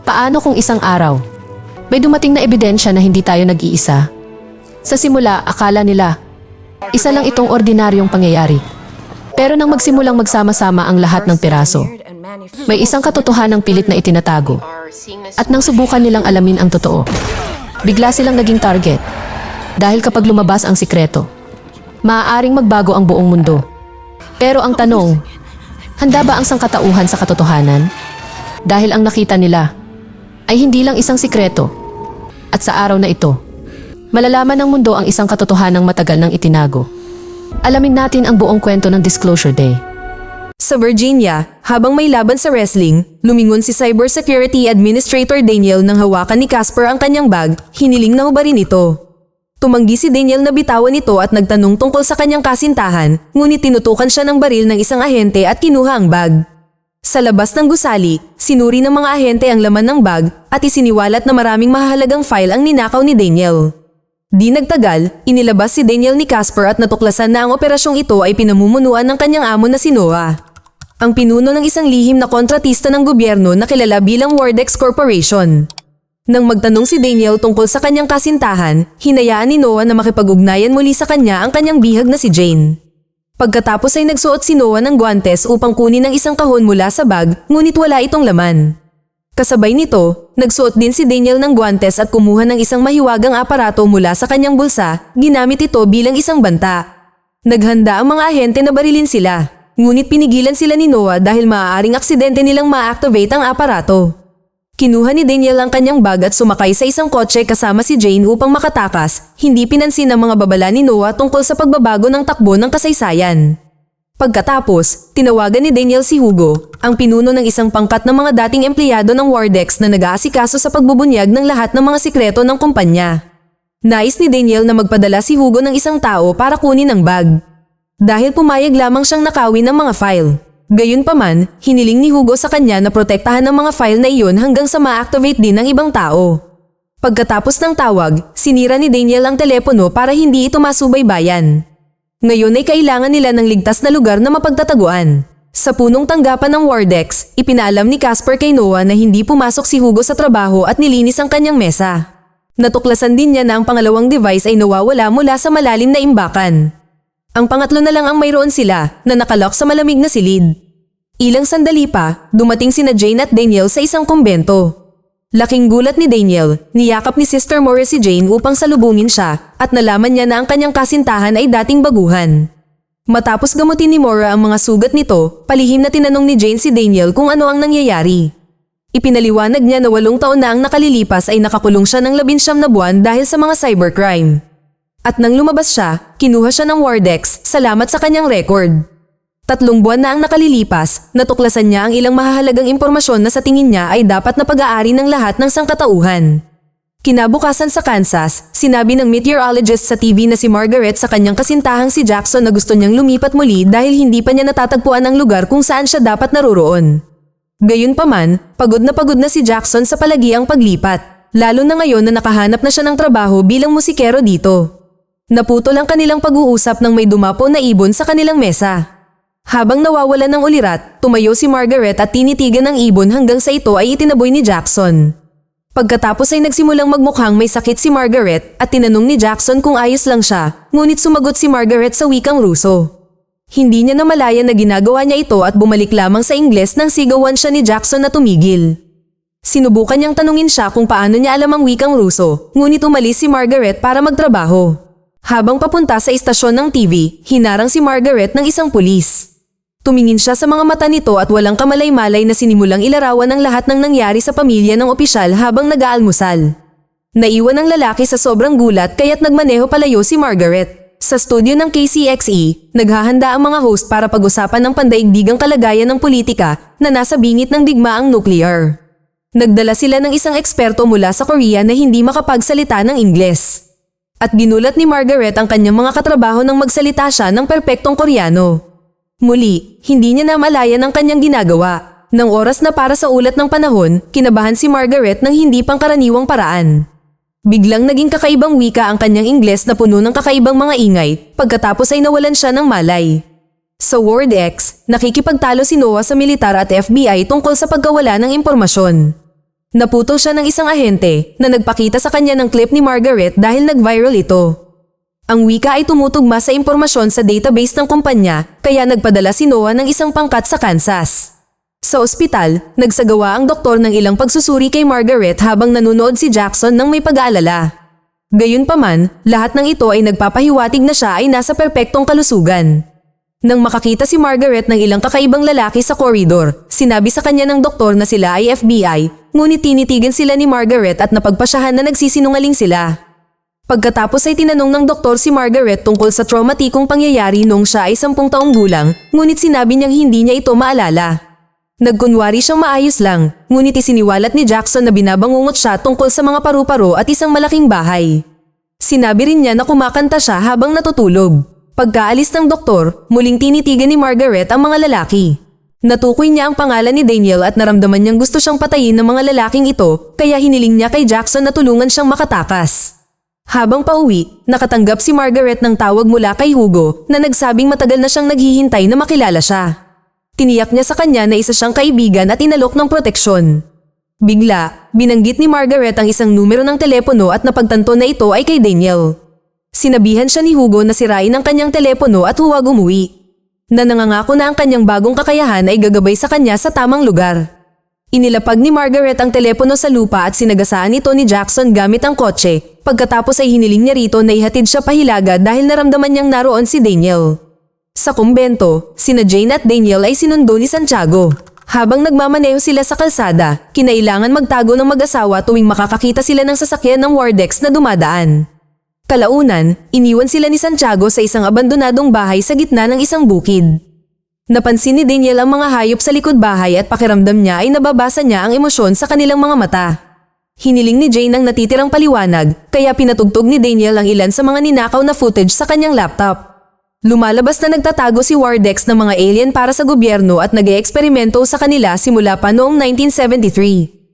Paano kung isang araw, may dumating na ebidensya na hindi tayo nag-iisa? Sa simula, akala nila, isa lang itong ordinaryong pangyayari. Pero nang magsimulang magsama-sama ang lahat ng piraso, may isang katotohanang pilit na itinatago. At nang subukan nilang alamin ang totoo, bigla silang naging target. Dahil kapag lumabas ang sikreto, maaaring magbago ang buong mundo. Pero ang tanong, handa ba ang sangkatauhan sa katotohanan? Dahil ang nakita nila ay hindi lang isang sikreto. At sa araw na ito, malalaman ng mundo ang isang katotohanang matagal nang itinago. Alamin natin ang buong kwento ng Disclosure Day. Sa Virginia, habang may laban sa wrestling, lumingon si Cybersecurity Administrator Daniel nang hawakan ni Casper ang kanyang bag, hiniling na hubarin ito. Tumanggi si Daniel na bitawan ito at nagtanong tungkol sa kanyang kasintahan, ngunit tinutukan siya ng baril ng isang ahente at kinuha ang bag. Sa labas ng gusali, sinuri ng mga ahente ang laman ng bag at isiniwalat na maraming mahalagang file ang ninakaw ni Daniel. Di nagtagal, inilabas si Daniel ni Casper at natuklasan na ang operasyong ito ay pinamumunuan ng kanyang amo na si Noah, ang pinuno ng isang lihim na kontratista ng gobyerno na kilala bilang Wordex Corporation. Nang magtanong si Daniel tungkol sa kanyang kasintahan, hinayaan ni Noah na makipag-ugnayan muli sa kanya ang kanyang bihag na si Jane. Pagkatapos ay nagsuot si Noah ng guwantes upang kunin ang isang kahon mula sa bag, ngunit wala itong laman. Kasabay nito, nagsuot din si Daniel ng guwantes at kumuha ng isang mahiwagang aparato mula sa kanyang bulsa, ginamit ito bilang isang banta. Naghanda ang mga ahente na barilin sila, ngunit pinigilan sila ni Noah dahil maaaring aksidente nilang ma-activate ang aparato. Kinuha ni Daniel ang kanyang bag at sumakay sa isang kotse kasama si Jane upang makatakas, hindi pinansin ang mga babala ni Noah tungkol sa pagbabago ng takbo ng kasaysayan. Pagkatapos, tinawagan ni Daniel si Hugo, ang pinuno ng isang pangkat ng mga dating empleyado ng Wordex na nag-aasikaso sa pagbubunyag ng lahat ng mga sikreto ng kumpanya. Nais ni Daniel na magpadala si Hugo ng isang tao para kunin ang bag. Dahil pumayag lamang siyang nakawin ng mga file. Gayunpaman, hiniling ni Hugo sa kanya na protektahan ang mga file na iyon hanggang sa ma-activate din ng ibang tao. Pagkatapos ng tawag, sinira ni Daniel ang telepono para hindi ito masubaybayan. Ngayon ay kailangan nila ng ligtas na lugar na mapagtataguan. Sa punong tanggapan ng Wordex, ipinaalam ni Casper kay Noah na hindi pumasok si Hugo sa trabaho at nilinis ang kanyang mesa. Natuklasan din niya na ang pangalawang device ay nawawala mula sa malalim na imbakan. Ang pangatlo na lang ang mayroon sila na nakalock sa malamig na silid. Ilang sandali pa, dumating sina Jane at Daniel sa isang kumbento. Laking gulat ni Daniel, niyakap ni Sister Morris si Jane upang salubungin siya at nalaman niya na ang kanyang kasintahan ay dating baguhan. Matapos gamutin ni Mora ang mga sugat nito, palihim na tinanong ni Jane si Daniel kung ano ang nangyayari. Ipinaliwanag niya na 8 taon na ang nakalilipas ay nakakulong siya ng 19 na buwan dahil sa mga cybercrime. At nang lumabas siya, kinuha siya ng Wordex salamat sa kanyang record. 3 buwan na ang nakalilipas, natuklasan niya ang ilang mahahalagang impormasyon na sa tingin niya ay dapat na pag-aari ng lahat ng sangkatauhan. Kinabukasan sa Kansas, sinabi ng meteorologist sa TV na si Margaret sa kanyang kasintahang si Jackson na gusto niyang lumipat muli dahil hindi pa niya natatagpuan ang lugar kung saan siya dapat naroroon. Gayunpaman, pagod na si Jackson sa palagiang paglipat, lalo na ngayon na nakahanap na siya ng trabaho bilang musikero dito. Naputol ang kanilang pag-uusap nang may dumapo na ibon sa kanilang mesa. Habang nawawalan ng ulirat, tumayo si Margaret at tinitigan ng ibon hanggang sa ito ay itinaboy ni Jackson. Pagkatapos ay nagsimulang magmukhang may sakit si Margaret at tinanong ni Jackson kung ayos lang siya, ngunit sumagot si Margaret sa wikang Ruso. Hindi niya namalayan na ginagawa niya ito at bumalik lamang sa Ingles nang sigawan siya ni Jackson na tumigil. Sinubukan niyang tanungin siya kung paano niya alam ang wikang Ruso, ngunit umalis si Margaret para magtrabaho. Habang papunta sa istasyon ng TV, hinarang si Margaret ng isang pulis. Tumingin siya sa mga mata nito at walang kamalay-malay na sinimulang ilarawan ang lahat ng nangyari sa pamilya ng opisyal habang nag-aalmusal. Naiwan ang lalaki sa sobrang gulat kaya't nagmaneho palayo si Margaret. Sa studio ng KCXE, naghahanda ang mga host para pag-usapan ng pandaigdigang kalagayan ng politika na nasa bingit ng digmaang nuclear. Nagdala sila ng isang eksperto mula sa Korea na hindi makapagsalita ng Ingles. At ginulat ni Margaret ang kanyang mga katrabaho nang magsalita siya ng perpektong Koreano. Muli, hindi niya namalayan ang kanyang ginagawa. Nang oras na para sa ulat ng panahon, kinabahan si Margaret ng hindi pangkaraniwang paraan. Biglang naging kakaibang wika ang kanyang Ingles na puno ng kakaibang mga ingay, pagkatapos ay nawalan siya ng malay. Sa Wordex, nakikipagtalo si Noah sa militar at FBI tungkol sa pagkawala ng impormasyon. Naputol siya ng isang ahente na nagpakita sa kanya ng clip ni Margaret dahil nag-viral ito. Ang wika ay tumutugma sa impormasyon sa database ng kumpanya kaya nagpadala si Noah ng isang pangkat sa Kansas. Sa ospital, nagsagawa ang doktor ng ilang pagsusuri kay Margaret habang nanonood si Jackson ng may pag-aalala. Gayunpaman, lahat ng ito ay nagpapahiwatig na siya ay nasa perpektong kalusugan. Nang makakita si Margaret ng ilang kakaibang lalaki sa koridor, sinabi sa kanya ng doktor na sila ay FBI, ngunit tinitigan sila ni Margaret at napagpasyahan na nagsisinungaling sila. Pagkatapos ay tinanong ng doktor si Margaret tungkol sa traumatikong pangyayari noong siya ay 10 taong gulang, ngunit sinabi niyang hindi niya ito maalala. Nagkunwari siyang maayos lang, ngunit isiniwalat ni Jackson na binabangungot siya tungkol sa mga paru-paro at isang malaking bahay. Sinabi rin niya na kumakanta siya habang natutulog. Pagkaalis ng doktor, muling tinitigan ni Margaret ang mga lalaki. Natukoy niya ang pangalan ni Daniel at naramdaman niyang gusto siyang patayin ng mga lalaking ito, kaya hiniling niya kay Jackson na tulungan siyang makatakas. Habang pauwi, nakatanggap si Margaret ng tawag mula kay Hugo na nagsabing matagal na siyang naghihintay na makilala siya. Tiniyak niya sa kanya na isa siyang kaibigan at inalok ng proteksyon. Bigla, binanggit ni Margaret ang isang numero ng telepono at napagtanto na ito ay kay Daniel. Sinabihan siya ni Hugo na sirain ang kanyang telepono at huwag umuwi. Na nangangako na ang kanyang bagong kakayahan ay gagabay sa kanya sa tamang lugar. Inilapag ni Margaret ang telepono sa lupa at sinagasaan ito ni Jackson gamit ang kotse. Pagkatapos ay hiniling niya rito na ihatid siya pahilaga dahil naramdaman niyang naroon si Daniel. Sa kumbento, sina Jane at Daniel ay sinundo ni Santiago. Habang nagmamaneho sila sa kalsada, kinailangan magtago ng mag-asawa tuwing makakakita sila ng sasakyan ng Wardex na dumadaan. Kalaunan, iniwan sila ni Santiago sa isang abandonadong bahay sa gitna ng isang bukid. Napansin ni Daniel ang mga hayop sa likod bahay at pakiramdam niya ay nababasa niya ang emosyon sa kanilang mga mata. Hiniling ni Jane ang natitirang paliwanag, kaya pinatugtog ni Daniel ang ilan sa mga ninakaw na footage sa kanyang laptop. Lumalabas na nagtatago si Wardex ng mga alien para sa gobyerno at nag-eeksperimento sa kanila simula pa noong 1973.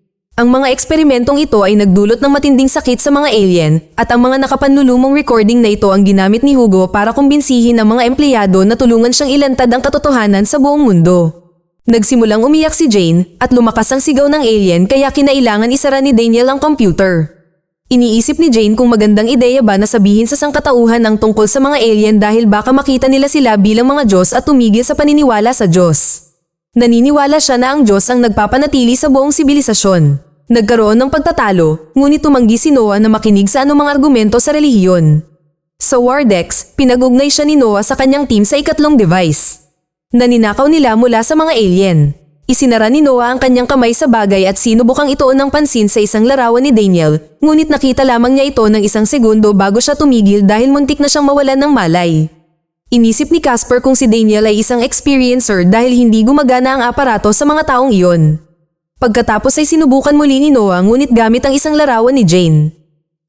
Ang mga eksperimentong ito ay nagdulot ng matinding sakit sa mga alien at ang mga nakapanlulumong recording na ito ang ginamit ni Hugo para kumbinsihin ang mga empleyado na tulungan siyang ilantad ang katotohanan sa buong mundo. Nagsimulang umiyak si Jane at lumakas ang sigaw ng alien kaya kinailangan isara ni Daniel ang computer. Iniisip ni Jane kung magandang ideya ba na sabihin sa sangkatauhan ang tungkol sa mga alien dahil baka makita nila sila bilang mga Diyos at tumigil sa paniniwala sa Diyos. Naniniwala siya na ang Diyos ang nagpapanatili sa buong sibilisasyon. Nagkaroon ng pagtatalo, ngunit tumanggi si Noah na makinig sa anumang argumento sa relihiyon. Sa Wardex, pinag-ugnay siya ni Noah sa kanyang team sa ikatlong device. Naninakaw nila mula sa mga alien. Isinara ni Noah ang kanyang kamay sa bagay at sinubukang ituon ng pansin sa isang larawan ni Daniel, ngunit nakita lamang niya ito ng isang segundo bago siya tumigil dahil muntik na siyang mawalan ng malay. Inisip ni Casper kung si Daniel ay isang experiencer dahil hindi gumagana ang aparato sa mga taong iyon. Pagkatapos ay sinubukan muli ni Noah ngunit gamit ang isang larawan ni Jane.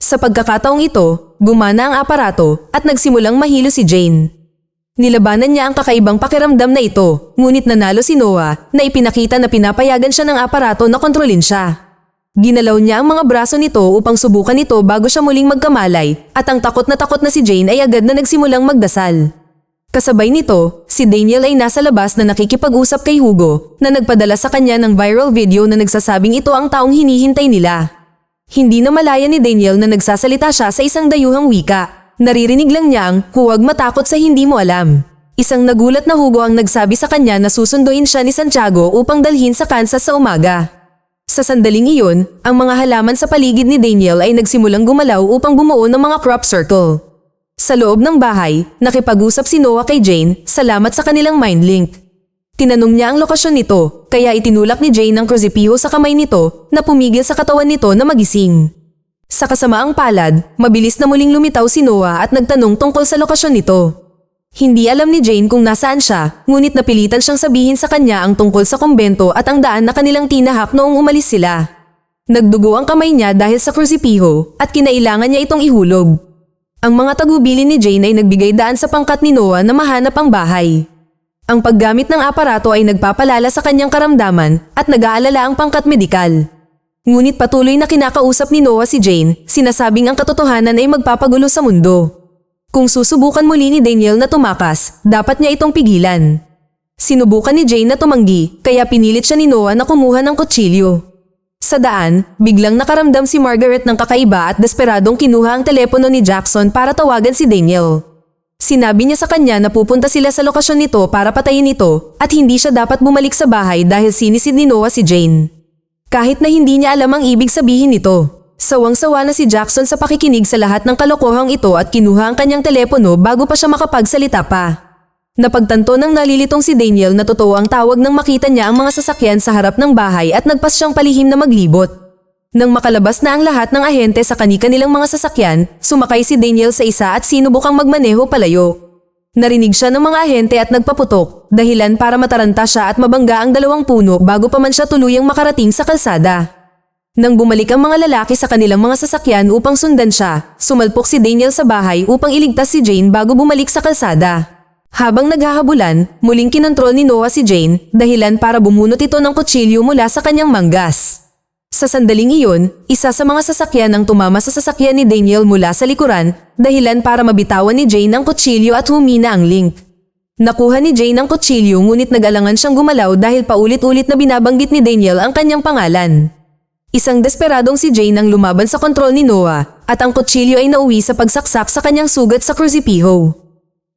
Sa pagkakataong ito, gumana ang aparato at nagsimulang mahilo si Jane. Nilabanan niya ang kakaibang pakiramdam na ito, ngunit nanalo si Noah na ipinakita na pinapayagan siya ng aparato na kontrolin siya. Ginalaw niya ang mga braso nito upang subukan ito bago siya muling magkamalay at ang takot na si Jane ay agad na nagsimulang magdasal. Kasabay nito, si Daniel ay nasa labas na nakikipag-usap kay Hugo na nagpadala sa kanya ng viral video na nagsasabing ito ang taong hinihintay nila. Hindi na malaya ni Daniel na nagsasalita siya sa isang dayuhang wika. Naririnig lang niya ang huwag matakot sa hindi mo alam. Isang nagulat na Hugo ang nagsabi sa kanya na susunduin siya ni Santiago upang dalhin sa Kansas sa umaga. Sa sandaling iyon, ang mga halaman sa paligid ni Daniel ay nagsimulang gumalaw upang bumuo ng mga crop circle. Sa loob ng bahay, nakipag-usap si Noah kay Jane salamat sa kanilang mind link. Tinanong niya ang lokasyon nito, kaya itinulak ni Jane ang krusipiho sa kamay nito na pumigil sa katawan nito na magising. Sa kasamaang palad, mabilis na muling lumitaw si Noah at nagtanong tungkol sa lokasyon nito. Hindi alam ni Jane kung nasaan siya, ngunit napilitan siyang sabihin sa kanya ang tungkol sa kumbento at ang daan na kanilang tinahak noong umalis sila. Nagdugo ang kamay niya dahil sa krusipiho at kinailangan niya itong ihulog. Ang mga tagubilin ni Jane ay nagbigay daan sa pangkat ni Noah na mahanap ang bahay. Ang paggamit ng aparato ay nagpapalala sa kanyang karamdaman at nag-aalala ang pangkat medikal. Ngunit patuloy na kinakausap ni Noah si Jane, sinasabing ang katotohanan ay magpapagulo sa mundo. Kung susubukan muli ni Daniel na tumakas, dapat niya itong pigilan. Sinubukan ni Jane na tumanggi, kaya pinilit siya ni Noah na kumuha ng kutsilyo. Sa daan, biglang nakaramdam si Margaret ng kakaiba at desperadong kinuha ang telepono ni Jackson para tawagan si Daniel. Sinabi niya sa kanya na pupunta sila sa lokasyon nito para patayin ito at hindi siya dapat bumalik sa bahay dahil sinisid ni Noah si Jane. Kahit na hindi niya alam ang ibig sabihin nito. Sawang-sawa na si Jackson sa pakikinig sa lahat ng kalokohang ito at kinuha ang kanyang telepono bago pa siya makapagsalita pa. Napagtanto ng nalilitong si Daniel na totoo ang tawag nang makita niya ang mga sasakyan sa harap ng bahay at nagpas siyang palihim na maglibot. Nang makalabas na ang lahat ng ahente sa kani-kanilang mga sasakyan, sumakay si Daniel sa isa at sinubukang magmaneho palayo. Narinig siya ng mga ahente at nagpaputok, dahilan para mataranta siya at mabangga ang dalawang puno bago pa man siya tuluyang makarating sa kalsada. Nang bumalik ang mga lalaki sa kanilang mga sasakyan upang sundan siya, sumalpok si Daniel sa bahay upang iligtas si Jane bago bumalik sa kalsada. Habang naghahabulan, muling kinontrol ni Noah si Jane, dahilan para bumunot ito ng kutsilyo mula sa kanyang manggas. Sa sandaling iyon, isa sa mga sasakyan ang tumama sa sasakyan ni Daniel mula sa likuran, dahilan para mabitawan ni Jane ang kutsilyo at humina ang link. Nakuha ni Jane ang kutsilyo ngunit nag-alangan siyang gumalaw dahil paulit-ulit na binabanggit ni Daniel ang kanyang pangalan. Isang desperadong si Jane ang lumaban sa kontrol ni Noah at ang kutsilyo ay nauwi sa pagsaksak sa kanyang sugat sa krusipiho.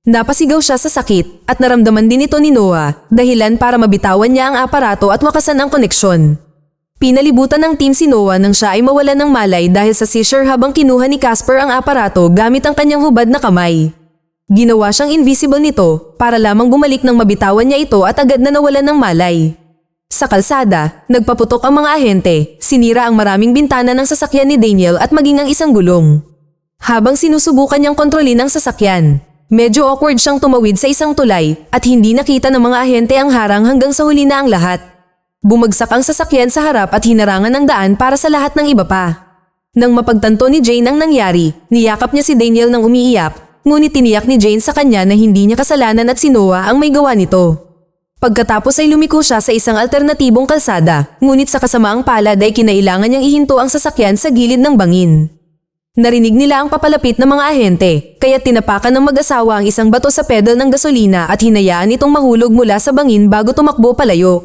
Napasigaw siya sa sakit at naramdaman din ito ni Noah, dahilan para mabitawan niya ang aparato at wakasan ang koneksyon. Pinalibutan ng team si Noah nang siya ay mawalan ng malay dahil sa seizure habang kinuha ni Casper ang aparato gamit ang kanyang hubad na kamay. Ginawa siyang invisible nito para lamang bumalik nang mabitawan niya ito at agad na nawalan ng malay. Sa kalsada, nagpaputok ang mga ahente, sinira ang maraming bintana ng sasakyan ni Daniel at maging ang isang gulong. Habang sinusubukan niyang kontrolin ang sasakyan, medyo awkward siyang tumawid sa isang tulay at hindi nakita ng mga ahente ang harang hanggang sa huli na ang lahat. Bumagsak ang sasakyan sa harap at hinarangan ng daan para sa lahat ng iba pa. Nang mapagtanto ni Jane ang nangyari, niyakap niya si Daniel nang umiiyak, ngunit tiniyak ni Jane sa kanya na hindi niya kasalanan at si Noah ang may gawa nito. Pagkatapos ay lumiko siya sa isang alternatibong kalsada, ngunit sa kasamaang palad ay kinailangan niyang ihinto ang sasakyan sa gilid ng bangin. Narinig nila ang papalapit ng mga ahente, kaya tinapakan ng mag-asawa ang isang bato sa pedal ng gasolina at hinayaan itong mahulog mula sa bangin bago tumakbo palayo.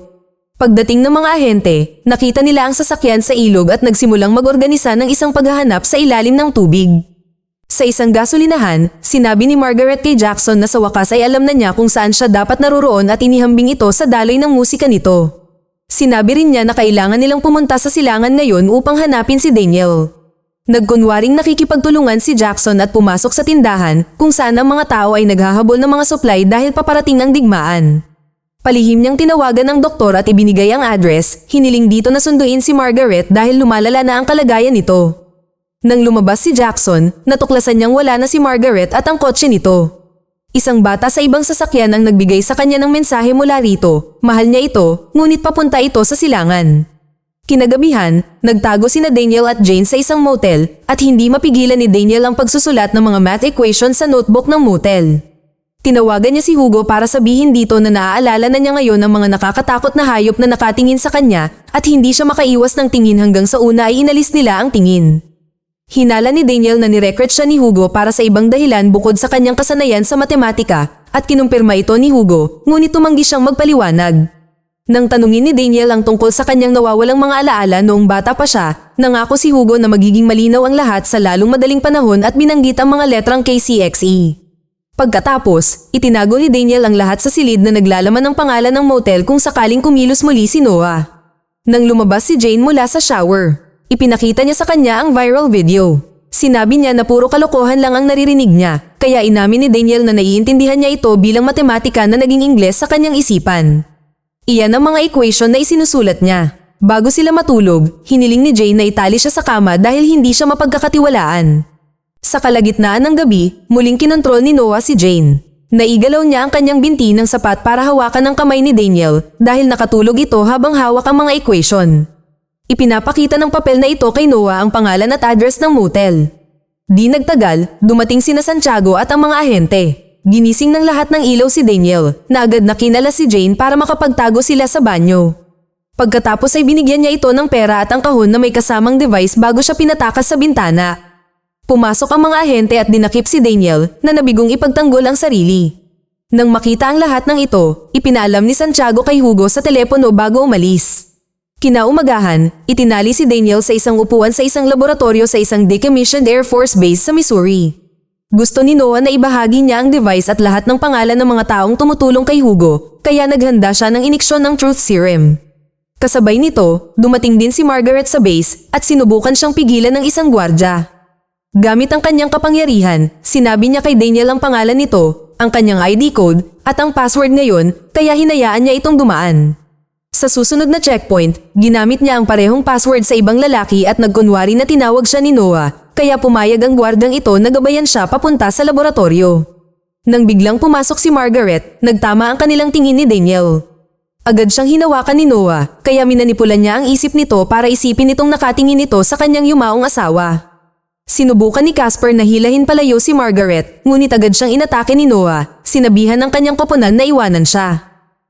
Pagdating ng mga ahente, nakita nila ang sasakyan sa ilog at nagsimulang mag-organisa ng isang paghahanap sa ilalim ng tubig. Sa isang gasolinahan, sinabi ni Margaret kay Jackson na sa wakas ay alam na niya kung saan siya dapat naroroon at inihambing ito sa daloy ng musika nito. Sinabi rin niya na kailangan nilang pumunta sa silangan ngayon upang hanapin si Daniel. Nagkunwaring nakikipagtulungan si Jackson at pumasok sa tindahan kung saan ang mga tao ay naghahabol ng mga supply dahil paparating ang digmaan. Palihim niyang tinawagan ng doktor at ibinigay ang address, hiniling dito na sunduin si Margaret dahil lumalala na ang kalagayan nito. Nang lumabas si Jackson, natuklasan niyang wala na si Margaret at ang kotse nito. Isang bata sa ibang sasakyan ang nagbigay sa kanya ng mensahe mula rito, mahal niya ito, ngunit papunta ito sa silangan. Kinagabihan, nagtago sina Daniel at Jane sa isang motel at hindi mapigilan ni Daniel ang pagsusulat ng mga math equations sa notebook ng motel. Tinawagan niya si Hugo para sabihin dito na naaalala na niya ngayon ang mga nakakatakot na hayop na nakatingin sa kanya at hindi siya makaiwas ng tingin hanggang sa una ay inalis nila ang tingin. Hinala ni Daniel na nirecruit siya ni Hugo para sa ibang dahilan bukod sa kanyang kasanayan sa matematika at kinumpirma ito ni Hugo, ngunit tumanggi siyang magpaliwanag. Nang tanungin ni Daniel ang tungkol sa kanyang nawawalang mga alaala noong bata pa siya, nangako si Hugo na magiging malinaw ang lahat sa lalong madaling panahon at binanggit ang mga letrang KCXE. Pagkatapos, itinago ni Daniel ang lahat sa silid na naglalaman ng pangalan ng motel kung sakaling kumilos muli si Noah. Nang lumabas si Jane mula sa shower, ipinakita niya sa kanya ang viral video. Sinabi niya na puro kalokohan lang ang naririnig niya, kaya inamin ni Daniel na naiintindihan niya ito bilang matematika na naging Ingles sa kanyang isipan. Iyan ang mga equation na isinusulat niya. Bago sila matulog, hiniling ni Jane na itali siya sa kama dahil hindi siya mapagkakatiwalaan. Sa kalagitnaan ng gabi, muling kinontrol ni Noah si Jane. Naigalaw niya ang kanyang binti ng sapat para hawakan ang kamay ni Daniel dahil nakatulog ito habang hawak ang mga equation. Ipinapakita ng papel na ito kay Noah ang pangalan at address ng motel. Di nagtagal, dumating sina Santiago at ang mga ahente. Ginising ng lahat ng ilaw si Daniel na agad na kinala si Jane para makapagtago sila sa banyo. Pagkatapos ay binigyan niya ito ng pera at ang kahon na may kasamang device bago siya pinatakas sa bintana. Pumasok ang mga ahente at dinakip si Daniel na nabigong ipagtanggol ang sarili. Nang makita ang lahat ng ito, ipinaalam ni Santiago kay Hugo sa telepono bago umalis. Kinaumagahan, itinali si Daniel sa isang upuan sa isang laboratorio sa isang decommissioned Air Force Base sa Missouri. Gusto ni Noah na ibahagi niya ang device at lahat ng pangalan ng mga taong tumutulong kay Hugo, kaya naghanda siya ng iniksyon ng Truth Serum. Kasabay nito, dumating din si Margaret sa base at sinubukan siyang pigilan ng isang gwardya. Gamit ang kanyang kapangyarihan, sinabi niya kay Daniel ang pangalan nito, ang kanyang ID code, at ang password ngayon, kaya hinayaan niya itong dumaan. Sa susunod na checkpoint, ginamit niya ang parehong password sa ibang lalaki at nagkunwari na tinawag siya ni Noah, kaya pumayag ang gwardyang ito na gabayan siya papunta sa laboratorio. Nang biglang pumasok si Margaret, nagtama ang kanilang tingin ni Daniel. Agad siyang hinawakan ni Noah, kaya minanipulan niya ang isip nito para isipin itong nakatingin ito sa kanyang yumaong asawa. Sinubukan ni Casper na hilahin palayo si Margaret, ngunit agad siyang inatake ni Noah, sinabihan ng kanyang koponan na iwanan siya.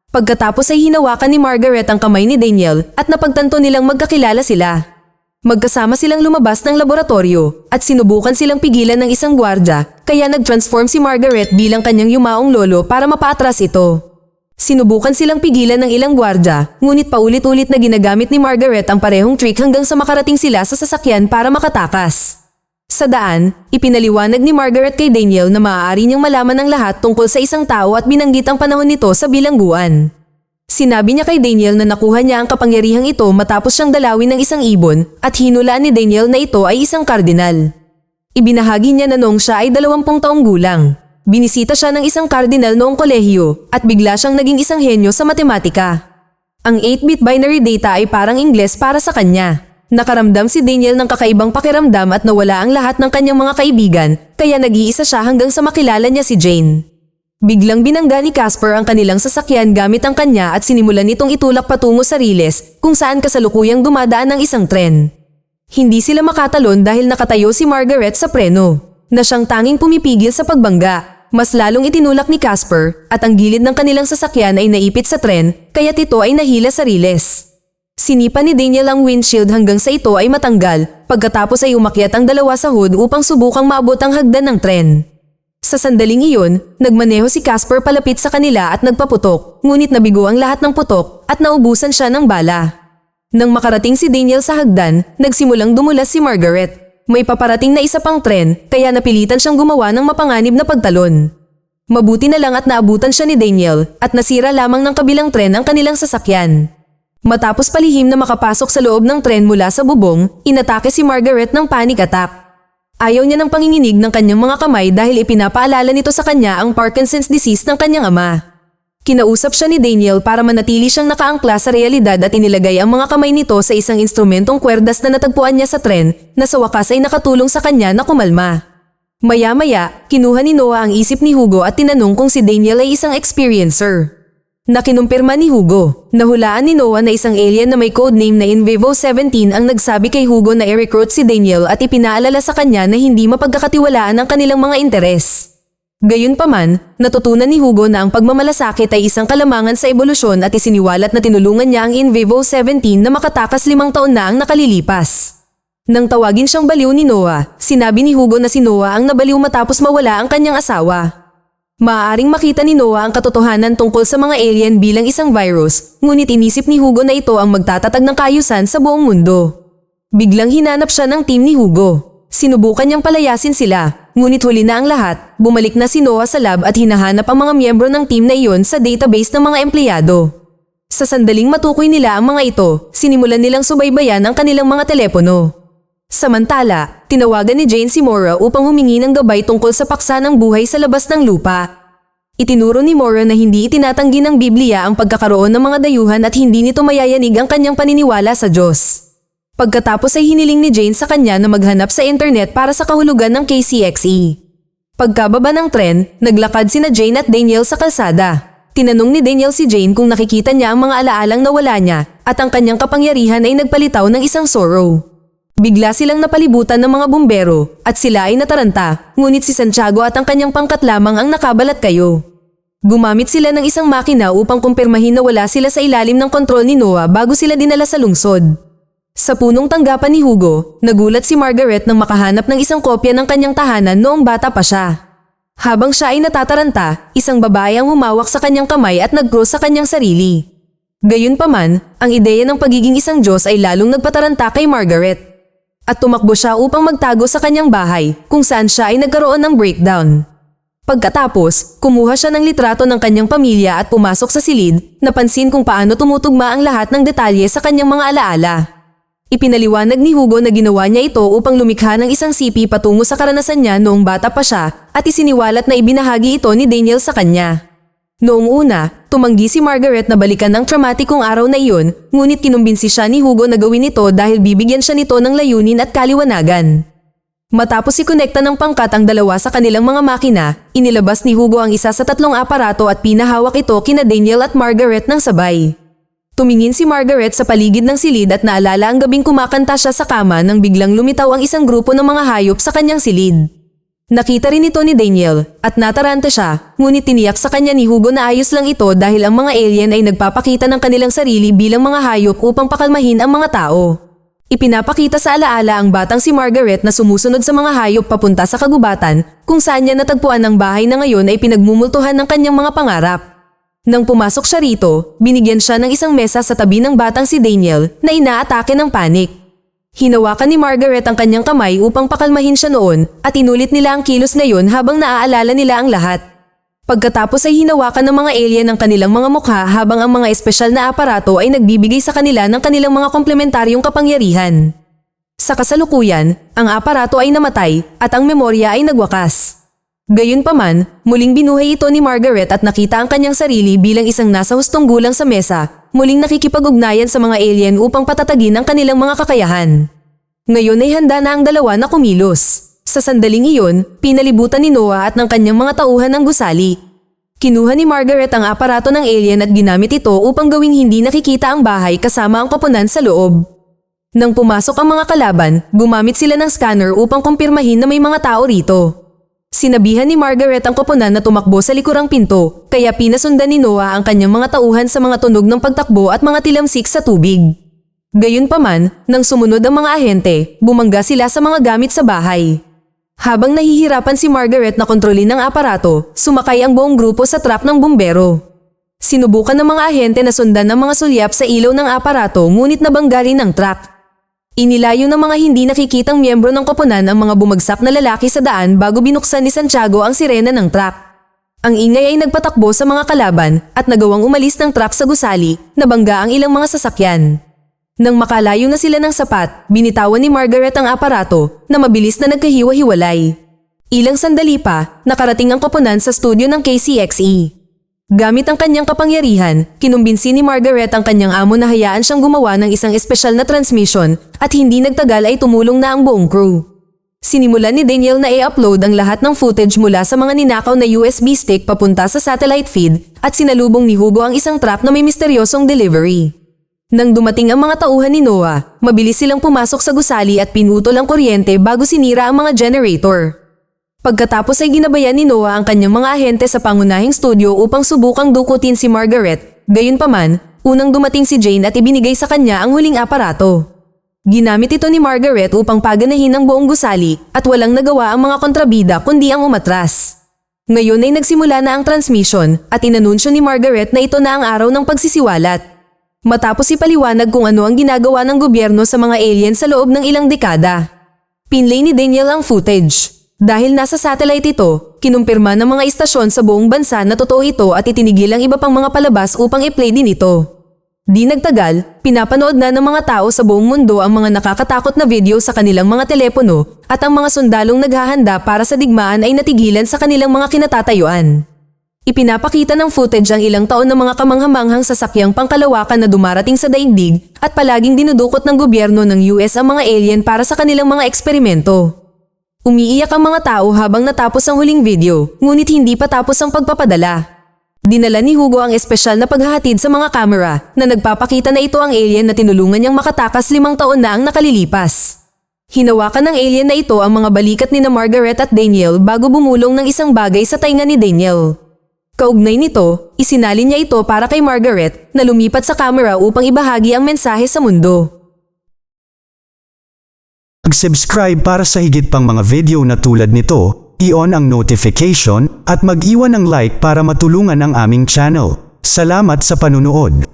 Pagkatapos ay hinawakan ni Margaret ang kamay ni Daniel at napagtanto nilang magkakilala sila. Magkasama silang lumabas ng laboratorio at sinubukan silang pigilan ng isang gwardya, kaya nag-transform si Margaret bilang kanyang yumaong lolo para mapaatras ito. Sinubukan silang pigilan ng ilang gwardya, ngunit paulit-ulit na ginagamit ni Margaret ang parehong trick hanggang sa makarating sila sa sasakyan para makatakas. Sa daan, ipinaliwanag ni Margaret kay Daniel na maaari niyang malaman ang lahat tungkol sa isang tao at binanggit ang panahon nito sa bilangguan. Sinabi niya kay Daniel na nakuha niya ang kapangyarihang ito matapos siyang dalawin ng isang ibon at hinulaan ni Daniel na ito ay isang kardinal. Ibinahagi niya na noong siya ay 20 taong gulang. Binisita siya ng isang kardinal noong kolehiyo at bigla siyang naging isang henyo sa matematika. Ang 8-bit binary data ay parang Ingles para sa kanya. Nakaramdam si Daniel ng kakaibang pakiramdam at nawala ang lahat ng kanyang mga kaibigan, kaya nag-iisa siya hanggang sa makilala niya si Jane. Biglang binangga ni Casper ang kanilang sasakyan gamit ang kanya at sinimulan nitong itulak patungo sa Riles, kung saan kasalukuyang dumadaan ang isang tren. Hindi sila makatalon dahil nakatayo si Margaret sa preno, na siyang tanging pumipigil sa pagbangga. Mas lalong itinulak ni Casper at ang gilid ng kanilang sasakyan ay naipit sa tren, kaya't ito ay nahila sa Riles. Sinipa ni Daniel ang windshield hanggang sa ito ay matanggal, pagkatapos ay umakyat ang dalawa sa hood upang subukang maabot ang hagdan ng tren. Sa sandaling iyon, nagmaneho si Casper palapit sa kanila at nagpaputok, ngunit nabigo ang lahat ng putok at naubusan siya ng bala. Nang makarating si Daniel sa hagdan, nagsimulang dumulas si Margaret. May paparating na isa pang tren, kaya napilitan siyang gumawa ng mapanganib na pagtalon. Mabuti na lang at naabutan siya ni Daniel at nasira lamang ng kabilang tren ang kanilang sasakyan. Matapos palihim na makapasok sa loob ng tren mula sa bubong, inatake si Margaret ng panic attack. Ayaw niya ng panginginig ng kanyang mga kamay dahil ipinapaalala nito sa kanya ang Parkinson's disease ng kanyang ama. Kinausap siya ni Daniel para manatili siyang nakaangkla sa realidad at inilagay ang mga kamay nito sa isang instrumentong kwerdas na natagpuan niya sa tren na sa wakas ay nakatulong sa kanya na kumalma. Maya-maya, kinuha ni Noah ang isip ni Hugo at tinanong kung si Daniel ay isang experiencer. Nakinumpirma ni Hugo. Nahulaan ni Noah na isang alien na may codename na Invivo 17 ang nagsabi kay Hugo na i-recruit si Daniel at ipinaalala sa kanya na hindi mapagkakatiwalaan ang kanilang mga interes. Gayunpaman, natutunan ni Hugo na ang pagmamalasakit ay isang kalamangan sa ebolusyon at isiniwalat na tinulungan niya ang Invivo 17 na makatakas 5 taon na ang nakalilipas. Nang tawagin siyang baliw ni Noah, sinabi ni Hugo na si Noah ang nabaliw matapos mawala ang kanyang asawa. Maaaring makita ni Noah ang katotohanan tungkol sa mga alien bilang isang virus, ngunit inisip ni Hugo na ito ang magtatatag ng kaayusan sa buong mundo. Biglang hinanap siya ng team ni Hugo. Sinubukan niyang palayasin sila, ngunit huli na ang lahat. Bumalik na si Noah sa lab at hinahanap ang mga miyembro ng team na iyon sa database ng mga empleyado. Sa sandaling matukoy nila ang mga ito, sinimulan nilang subaybayan ang kanilang mga telepono. Samantala, tinawagan ni Jane si Mora upang humingi ng gabay tungkol sa paksa ng buhay sa labas ng lupa. Itinuro ni Mora na hindi itinatanggi ng Biblia ang pagkakaroon ng mga dayuhan at hindi nito mayayanig ang kanyang paniniwala sa Diyos. Pagkatapos ay hiniling ni Jane sa kanya na maghanap sa internet para sa kahulugan ng KCXE. Pagkababa ng tren, naglakad sina Jane at Daniel sa kalsada. Tinanong ni Daniel si Jane kung nakikita niya ang mga alaalang nawala niya at ang kanyang kapangyarihan ay nagpalitaw ng isang sorrow. Bigla silang napalibutan ng mga bumbero at sila ay nataranta, ngunit si Santiago at ang kanyang pangkat lamang ang nakabalat kayo. Gumamit sila ng isang makina upang kumpirmahin na wala sila sa ilalim ng kontrol ni Noah bago sila dinala sa lungsod. Sa punong tanggapan ni Hugo, nagulat si Margaret nang makahanap ng isang kopya ng kanyang tahanan noong bata pa siya. Habang siya ay natataranta, isang babae ang humawak sa kanyang kamay at nag-cross sa kanyang sarili. Gayunpaman, ang ideya ng pagiging isang Diyos ay lalong nagpataranta kay Margaret. At tumakbo siya upang magtago sa kanyang bahay kung saan siya ay nagkaroon ng breakdown. Pagkatapos, kumuha siya ng litrato ng kanyang pamilya at pumasok sa silid, napansin kung paano tumutugma ang lahat ng detalye sa kanyang mga alaala. Ipinaliwanag ni Hugo na ginawa niya ito upang lumikha ng isang sipi patungo sa karanasan niya noong bata pa siya at isiniwalat na ibinahagi ito ni Daniel sa kanya. Noong una, tumanggi si Margaret na balikan ang traumatikong araw na iyon, ngunit kinumbinsi siya ni Hugo na gawin ito dahil bibigyan siya nito ng layunin at kaliwanagan. Matapos ikonekta ng pangkat ang dalawa sa kanilang mga makina, inilabas ni Hugo ang isa sa 3 aparato at pinahawak ito kina Daniel at Margaret ng sabay. Tumingin si Margaret sa paligid ng silid at naalala ang gabing kumakanta siya sa kama nang biglang lumitaw ang isang grupo ng mga hayop sa kanyang silid. Nakita rin ito ni Daniel at nataranta siya, ngunit tiniyak sa kanya ni Hugo na ayos lang ito dahil ang mga alien ay nagpapakita ng kanilang sarili bilang mga hayop upang pakalmahin ang mga tao. Ipinapakita sa alaala ang batang si Margaret na sumusunod sa mga hayop papunta sa kagubatan kung saan niya natagpuan ang bahay na ngayon ay pinagmumultuhan ng kanyang mga pangarap. Nang pumasok siya rito, binigyan siya ng isang mesa sa tabi ng batang si Daniel na inaatake ng panik. Hinawakan ni Margaret ang kanyang kamay upang pakalmahin siya noon at inulit nila ang kilos na yun habang naaalala nila ang lahat. Pagkatapos ay hinawakan ng mga alien ang kanilang mga mukha habang ang mga espesyal na aparato ay nagbibigay sa kanila ng kanilang mga komplementaryong kapangyarihan. Sa kasalukuyan, ang aparato ay namatay at ang memorya ay nagwakas. Gayunpaman, muling binuhay ito ni Margaret at nakita ang kanyang sarili bilang isang nasa hustong gulang sa mesa, muling nakikipag-ugnayan sa mga alien upang patatagin ang kanilang mga kakayahan. Ngayon ay handa na ang dalawa na kumilos. Sa sandaling iyon, pinalibutan ni Noah at ng kanyang mga tauhan ng gusali. Kinuha ni Margaret ang aparato ng alien at ginamit ito upang gawing hindi nakikita ang bahay kasama ang koponan sa loob. Nang pumasok ang mga kalaban, gumamit sila ng scanner upang kumpirmahin na may mga tao rito. Sinabihan ni Margaret ang koponan na tumakbo sa likurang pinto, kaya pinasundan ni Noah ang kanyang mga tauhan sa mga tunog ng pagtakbo at mga tilamsik sa tubig. Gayunpaman, nang sumunod ang mga ahente, bumangga sila sa mga gamit sa bahay. Habang nahihirapan si Margaret na kontrolin ng aparato, sumakay ang buong grupo sa trap ng bumbero. Sinubukan ng mga ahente na sundan ng mga sulyap sa ilaw ng aparato ngunit nabangga rin ang truck. Inilayo ng mga hindi nakikitang miyembro ng koponan ang mga bumagsak na lalaki sa daan bago binuksan ni Santiago ang sirena ng truck. Ang ingay ay nagpatakbo sa mga kalaban at nagawang umalis ng truck sa gusali, nabangga ang ilang mga sasakyan. Nang makalayo na sila ng sapat, binitawan ni Margaret ang aparato na mabilis na nagkahiwa-hiwalay. Ilang sandali pa, nakarating ang koponan sa studio ng KCXE. Gamit ang kanyang kapangyarihan, kinumbinsi ni Margaret ang kanyang amo na hayaan siyang gumawa ng isang espesyal na transmission at hindi nagtagal ay tumulong na ang buong crew. Sinimulan ni Daniel na i-upload ang lahat ng footage mula sa mga ninakaw na USB stick papunta sa satellite feed at sinalubong ni Hugo ang isang trap na may misteryosong delivery. Nang dumating ang mga tauhan ni Noah, mabilis silang pumasok sa gusali at pinutol ang kuryente bago sinira ang mga generator. Pagkatapos ay ginabayan ni Noah ang kanyang mga ahente sa pangunahing studio upang subukang dukutin si Margaret. Gayunpaman, unang dumating si Jane at ibinigay sa kanya ang huling aparato. Ginamit ito ni Margaret upang paganahin ang buong gusali at walang nagawa ang mga kontrabida kundi ang umatras. Ngayon ay nagsimula na ang transmission at inanunsyo ni Margaret na ito na ang araw ng pagsisiwalat. Matapos ipaliwanag kung ano ang ginagawa ng gobyerno sa mga alien sa loob ng ilang dekada. Pinlay ni Daniel ang footage. Dahil nasa satellite ito, kinumpirma ng mga istasyon sa buong bansa na totoo ito at itinigil ang iba pang mga palabas upang i-play din ito. Di nagtagal, pinapanood na ng mga tao sa buong mundo ang mga nakakatakot na video sa kanilang mga telepono at ang mga sundalong naghahanda para sa digmaan ay natigilan sa kanilang mga kinatatayuan. Ipinapakita ng footage ang ilang taon ng mga kamanghamanghang sasakyang pangkalawakan na dumarating sa daigdig at palaging dinudukot ng gobyerno ng US ang mga alien para sa kanilang mga eksperimento. Umiiyak ang mga tao habang natapos ang huling video, ngunit hindi pa tapos ang pagpapadala. Dinala ni Hugo ang espesyal na paghahatid sa mga kamera na nagpapakita na ito ang alien na tinulungan niyang makatakas 5 taon na ang nakalilipas. Hinawakan ng alien na ito ang mga balikat ni na Margaret at Daniel bago bumulong ng isang bagay sa tainga ni Daniel. Kaugnay nito, isinalin niya ito para kay Margaret na lumipat sa camera upang ibahagi ang mensahe sa mundo. Mag-subscribe para sa higit pang mga video na tulad nito, i-on ang notification at mag-iwan ng like para matulungan ang aming channel. Salamat sa panunood.